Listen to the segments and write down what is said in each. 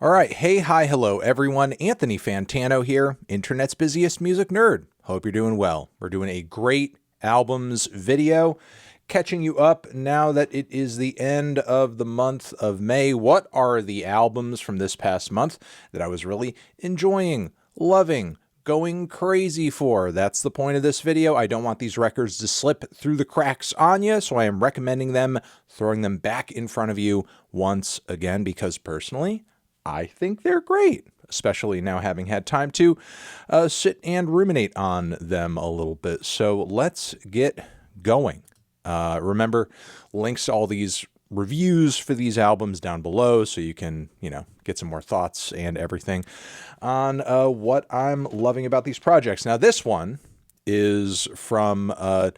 All right, hey, hi, hello, everyone. Anthony Fantano here, internet's busiest music nerd. Hope you're doing well. We're doing a great albums video, catching you up now that it is the end of the month of May. What are the albums from this past month that I was really enjoying, loving, going crazy for? That's the point of this video. I don't want these records to slip through the cracks on you, so I am recommending them, throwing them back in front of you once again, because personally, I think they're great, especially now having had time to sit and ruminate on them a little bit. So let's get going. Remember, links to all these reviews for these albums down below, so you can, get some more thoughts and everything on what I'm loving about these projects. Now, this one is from a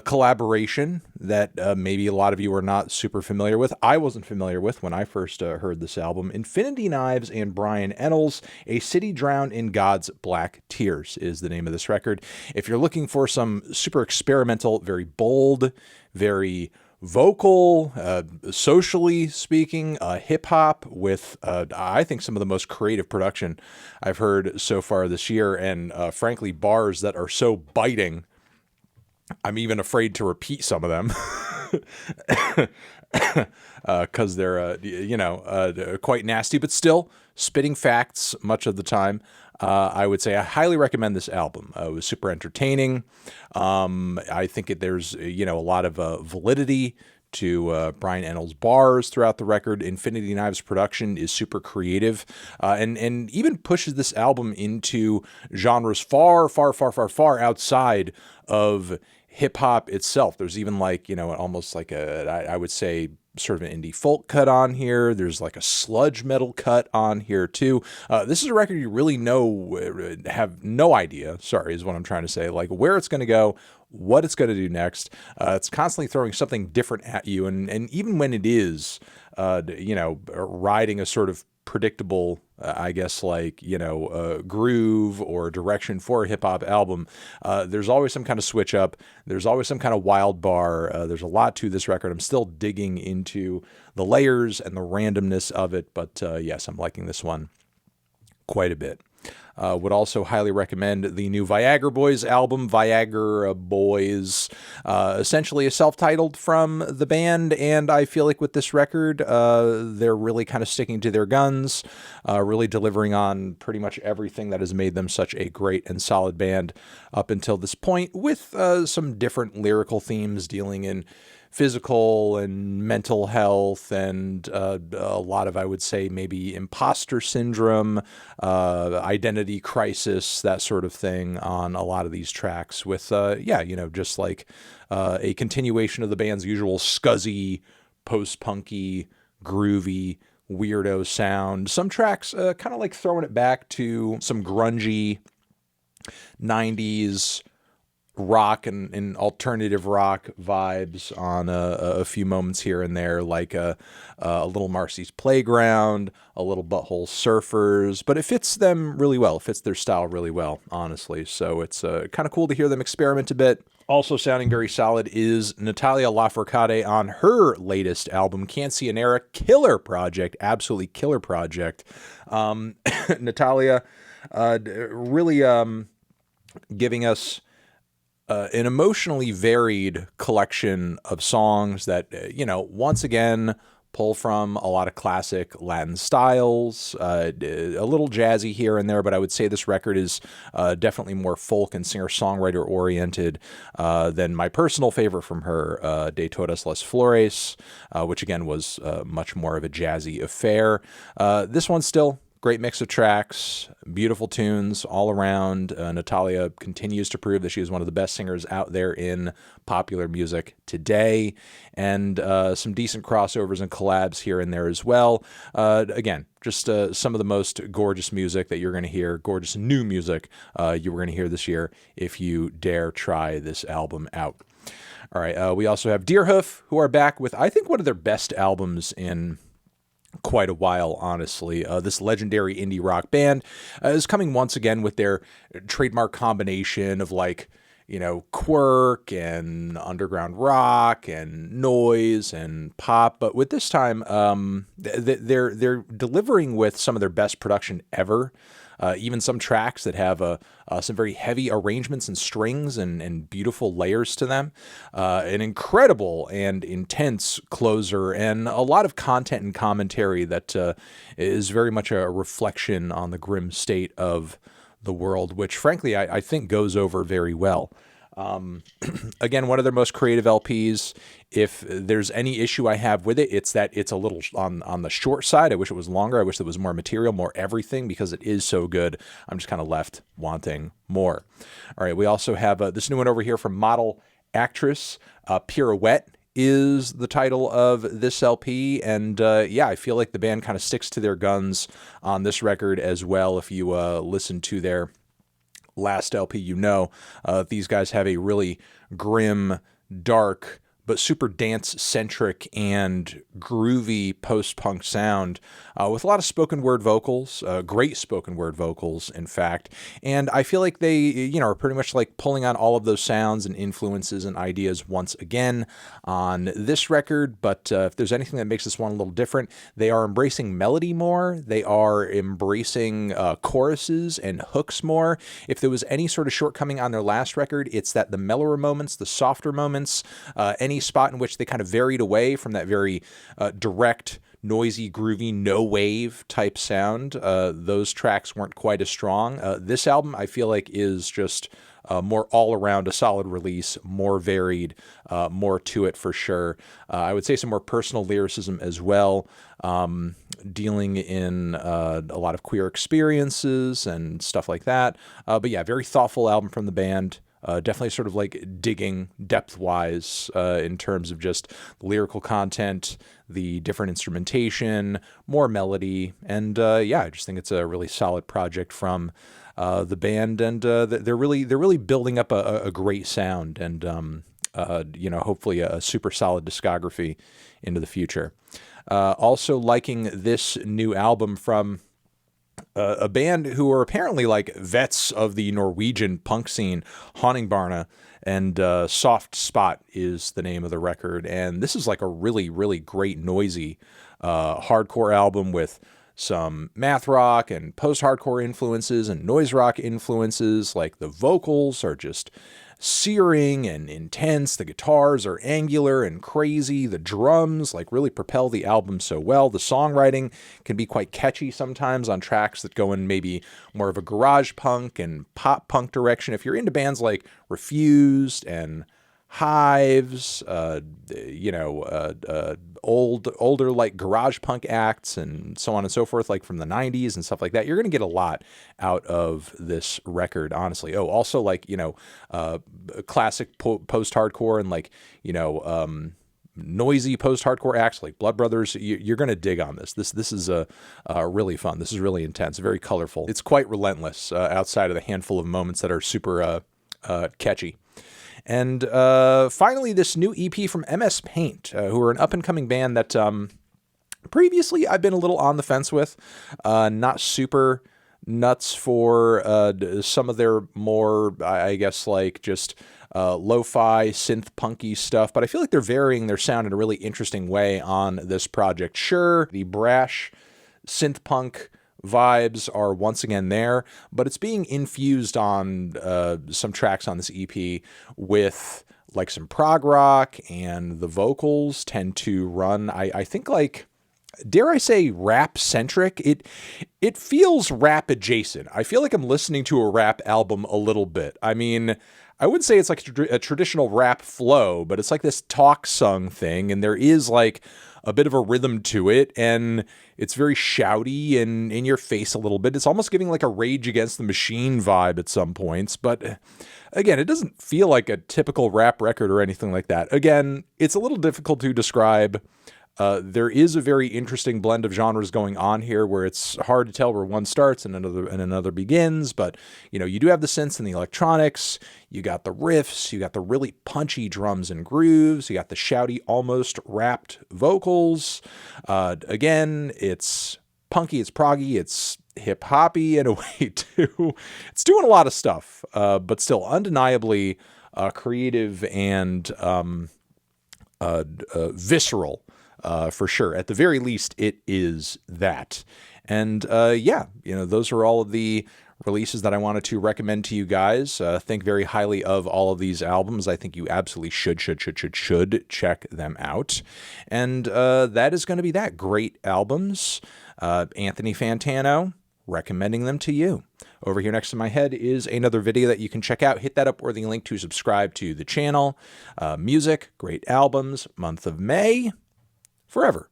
collaboration that maybe a lot of you are not super familiar with. I wasn't familiar with when I first heard this album. Infinity Knives and Brian Ennals, A City Drowned in God's Black Tears is the name of this record. If you're looking for some super experimental, very bold, very vocal, socially speaking, hip-hop with, I think, some of the most creative production I've heard so far this year, and frankly, bars that are so biting, I'm even afraid to repeat some of them because they're, quite nasty, but still spitting facts much of the time. I would say I highly recommend this album. It was super entertaining. I think there's, a lot of validity to Brian Ennals' bars throughout the record. Infinity Knives' production is super creative and even pushes this album into genres far, far, far, far, far outside of hip-hop itself. There's even almost like I would say sort of an indie folk cut on here. There's like a sludge metal cut on here too. This is a record you really have no idea, is what I'm trying to say, like where it's going to go, what it's going to do next. It's constantly throwing something different at you. And even when it is, riding a sort of predictable, groove or direction for a hip hop album, there's always some kind of switch up. There's always some kind of wild bar. There's a lot to this record. I'm still digging into the layers and the randomness of it, but yes, I'm liking this one quite a bit. Would also highly recommend the new Viagra Boys album, Viagra Boys, essentially a self-titled from the band, and I feel like with this record, they're really kind of sticking to their guns, really delivering on pretty much everything that has made them such a great and solid band up until this point, with some different lyrical themes dealing in physical and mental health and a lot of, I would say, maybe imposter syndrome, identity crisis, that sort of thing on a lot of these tracks with, just like a continuation of the band's usual scuzzy, post-punky, groovy, weirdo sound. Some tracks kind of like throwing it back to some grungy 90s rock and alternative rock vibes on a few moments here and there, like a little Marcy's Playground, a little Butthole Surfers, but it fits them really well. It fits their style really well, honestly. So it's kind of cool to hear them experiment a bit. Also sounding very solid is Natalia Lafourcade on her latest album, Cancionera. Killer project, absolutely killer project. Natalia really giving us an emotionally varied collection of songs that, once again, pull from a lot of classic Latin styles, a little jazzy here and there, but I would say this record is definitely more folk and singer-songwriter oriented than my personal favorite from her, De Todas las Flores, which again was much more of a jazzy affair. This one's still great mix of tracks, beautiful tunes all around. Natalia continues to prove that she is one of the best singers out there in popular music today, and some decent crossovers and collabs here and there as well. Again, just some of the most gorgeous music that you're going to hear, gorgeous new music you were going to hear this year if you dare try this album out. All right, we also have Deerhoof, who are back with, I think, one of their best albums in quite a while, honestly. This legendary indie rock band is coming once again with their trademark combination of like quirk and underground rock and noise and pop. But with this time, they're delivering with some of their best production ever. Even some tracks that have some very heavy arrangements and strings and beautiful layers to them. An incredible and intense closer, and a lot of content and commentary that is very much a reflection on the grim state of the world, which frankly I think goes over very well. Again, one of their most creative LPs. If there's any issue I have with it, it's that it's a little on the short side. I wish it was longer. I wish there was more material, more everything, because it is so good. I'm just kind of left wanting more. All right, we also have this new one over here from model Actriz. Pirouette is the title of this LP, and I feel like the band kind of sticks to their guns on this record as well. If you listen to their last LP, these guys have a really grim, dark, but super dance-centric and groovy post-punk sound with a lot of spoken word vocals, great spoken word vocals, in fact. And I feel like they, are pretty much like pulling on all of those sounds and influences and ideas once again on this record. But if there's anything that makes this one a little different, they are embracing melody more. They are embracing choruses and hooks more. If there was any sort of shortcoming on their last record, it's that the mellower moments, the softer moments, any spot in which they kind of varied away from that very direct, noisy, groovy, no wave type sound. Those tracks weren't quite as strong. This album, I feel like, is just more all around a solid release, more varied, more to it for sure. I would say some more personal lyricism as well, dealing in a lot of queer experiences and stuff like that. But yeah, very thoughtful album from the band. Definitely sort of like digging depth-wise in terms of just lyrical content, the different instrumentation, more melody, and I just think it's a really solid project from the band, and they're really building up a great sound, and hopefully a super solid discography into the future. Also liking this new album from a band who are apparently like vets of the Norwegian punk scene, Honningbarna, and Soft Spot is the name of the record. And this is like a really, really great noisy hardcore album with some math rock and post-hardcore influences and noise rock influences. Like the vocals are just searing and intense. The guitars are angular and crazy. The drums like really propel the album so well. The songwriting can be quite catchy sometimes on tracks that go in maybe more of a garage punk and pop punk direction. If you're into bands like Refused and Hives, older like garage punk acts and so on and so forth, like from the 90s and stuff like that, you're going to get a lot out of this record, honestly. Oh, also like, classic post-hardcore and like, noisy post-hardcore acts like Blood Brothers. You're going to dig on this. This is really fun. This is really intense, very colorful. It's quite relentless outside of the handful of moments that are super catchy. And finally, this new EP from MSPAINT, who are an up-and-coming band that previously I've been a little on the fence with. Not super nuts for some of their more, I guess, like just lo-fi, synth-punky stuff. But I feel like they're varying their sound in a really interesting way on this project. Sure, the brash synth-punk vibes are once again there, but it's being infused on some tracks on this EP with like some prog rock, and the vocals tend to run, I think, like, dare I say, rap centric. It feels rap adjacent. I feel like I'm listening to a rap album a little bit. I mean, I wouldn't say it's like a traditional rap flow, but it's like this talk sung thing, and there is like a bit of a rhythm to it, and it's very shouty and in your face a little bit. It's almost giving like a Rage Against the Machine vibe at some points, but again, it doesn't feel like a typical rap record or anything like that. Again, it's a little difficult to describe. There is a very interesting blend of genres going on here where it's hard to tell where one starts and another begins, but you do have the synths and the electronics, you got the riffs, you got the really punchy drums and grooves, you got the shouty, almost rapped vocals. Again, it's punky, it's proggy, it's hip-hoppy in a way too. It's doing a lot of stuff, but still undeniably creative and visceral, for sure. At the very least, it is that. And yeah, those are all of the releases that I wanted to recommend to you guys. Think very highly of all of these albums. I think you absolutely should check them out. And that is going to be that. Great albums. Anthony Fantano, recommending them to you. Over here next to my head is another video that you can check out. Hit that upworthy link to subscribe to the channel. Music, great albums, month of May, forever.